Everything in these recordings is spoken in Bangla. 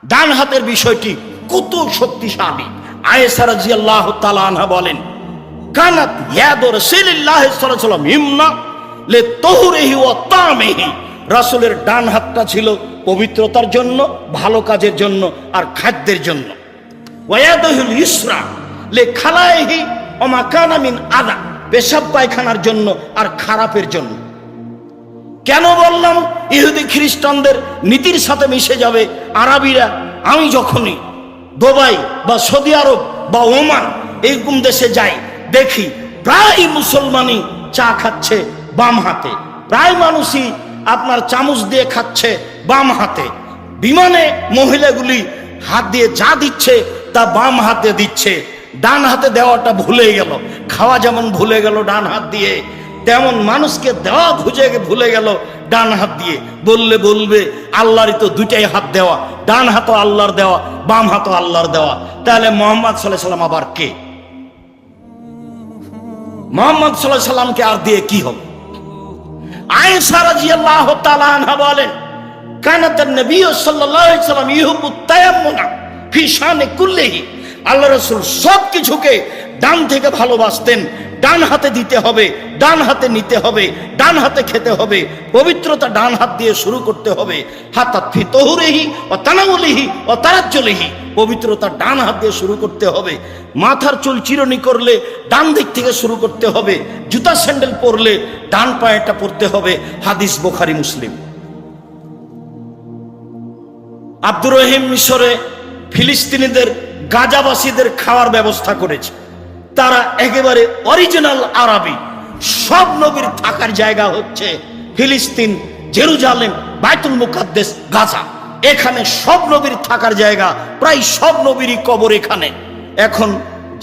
ডান হাতের বিষয়টি কত শক্তিশালী। আয়েশা রাদিয়াল্লাহু তাআলা আনহা বলেন, কানাত ইয়াদু রাসূলিল্লাহি সাল্লাল্লাহু আলাইহি ওয়াসাল্লাম ইমনা লিতাহরিহি ওয়া তামিহি। রাসূলের ডান হাতটা ছিল পবিত্রতার জন্য, ভালো কাজের জন্য আর খাদ্যের জন্য। ওয়ায়াদুল ইসরা লিখালাইহি ওয়া মা কানা মিন আযা, পেশাব পায়খানার জন্য আর খারাপের জন্য। কেন বললাম ইহুদি খ্রিস্টানদের নীতির সাথে মিশে যাবে আরবিরা? আমি যখনই দুবাই বা সৌদি আরব বা ওমান এইরকম দেশে যাই, দেখি প্রায় মুসলমানই চা খাচ্ছে বাম হাতে, প্রায় মানুষই আপনার চামচ দিয়ে খাচ্ছে বাম হাতে। বিমানে মহিলাগুলি হাত দিয়ে যা দিচ্ছে তা বাম হাতে দিচ্ছে, ডান হাতে দেওয়াটা ভুলে গেল। খাওয়া যেমন ভুলে গেল ডান হাত দিয়ে, তেমন মানুষকে দেওয়া ভুলে গেল ডান হাত দিয়ে। বলবে আল্লাহরই তো দুইটাই হাত দেওয়া, ডান হাতও আল্লাহর দেওয়া, বাম হাতও আল্লাহর দেওয়া। তাহলে মুহাম্মদ সাল্লাল্লাহু আলাইহি সাল্লাম আবার কে? মুহাম্মদ সাল্লাল্লাহু আলাইহি সাল্লামকে আর দিয়ে কি হবে? আয়েশা রাদিয়াল্লাহু তাআলা আনহা বলেন, কানাতান নবী সাল্লাল্লাহু আলাইহি সাল্লাম ইউহিব্বুত তায়াম্মুনা ফি শানি কুল্লিহি। আল্লাহ রাসূল সব কিছুকে ডান থেকে ভালোবাসতেন। ডান হাতে দিতে হবে, ডান হাতে নিতে হবে, ডান হাতে খেতে হবে, পবিত্রতা ডান হাত দিয়ে শুরু করতে হবে। হাতাত ফি তাহুরিহি ওয়া তানাউলিহি ওয়া তারাজ্জুলিহি, পবিত্রতা ডান হাত দিয়ে শুরু করতে হবে। মাথার চুল চিরুনি করলে ডান দিক থেকে শুরু করতে হবে। জুতা স্যান্ডেল পরলে ডান পায়েটা পরতে হবে। হাদিস বুখারী মুসলিম। আব্দুর রহিম মিশরে ফিলিস্তিনিদের গাজাবাসীদের খাওয়ার ব্যবস্থা করেছে। তারা একেবারে অরিজিনাল আরবি। সব নবীর থাকার জায়গা হচ্ছে ফিলিস্তিন, জেরুজালেম, বাইতুল মুকাদ্দাস, গাজা। এখানে সব নবীর থাকার জায়গা, প্রায় সব নবীরই কবর এখানে। এখন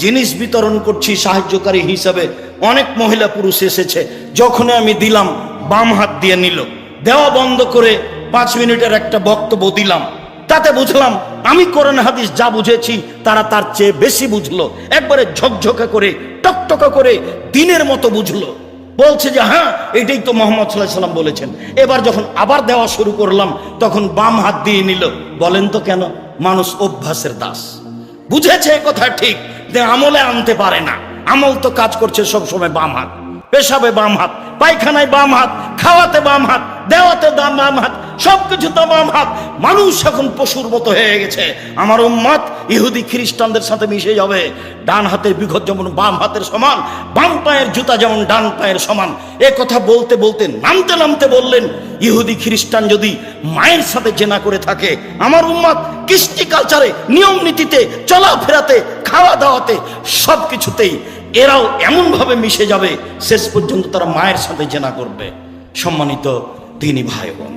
জিনিস বিতরণ করছি সাহায্যকারী হিসাবে, অনেক মহিলা পুরুষ এসেছে। যখন আমি দিলাম বাম হাত দিয়ে নিল, দেওয়া বন্ধ করে 5 মিনিটের একটা বক্তব্য দিলাম। তাতে বুঝলাম আমি কোরআন হাদিস যা বুঝেছি তারা তার চেয়ে বেশি বুঝলো। একবারে ঝকঝকে করে, টকটকা করে, দিনের মতো বুঝলো। বলছে যে হ্যাঁ, এটাই তো মুহাম্মদ সাল্লাল্লাহু আলাইহি সাল্লাম বলেছেন। এবার যখন আবার দেওয়া শুরু করলাম, তখন বাম হাত দিয়ে নিল। বলেন তো কেন? মানুষ অভ্যাসের দাস। বুঝেছে কথা ঠিক, যে আমলে আনতে পারে না। আমল তো কাজ করছে সবসময় বাম হাত। পেশাবে বাম হাত, পায়খানায় বাম হাত, খাওয়াতে বাম হাত, দেওয়াতে বাম হাত, সবকিছু তো বাম হাত। মানুষ এখন পশুর মতো হয়ে গেছে। আমার উম্মত ইহুদি খ্রিস্টানদের সাথে মিশে যাবে। ডান হাতের বিঘত যেমন বাম হাতের সমান, বাম পায়ের জুতা যেমন ডান পায়ের সমান। এ কথা বলতে বলতে নামতে বললেন, ইহুদি খ্রিস্টান যদি মায়ের সাথে জেনা করে থাকে, আমার উম্মত কৃষ্টি কালচারে, নিয়ম নীতিতে, চলাফেরাতে, খাওয়া দাওয়াতে, সবকিছুতেই এরাও এমন ভাবে মিশে যাবে, শেষ পর্যন্ত তারা মায়ের সাথে জেনা করবে। সম্মানিত দিনী ভাই বোন,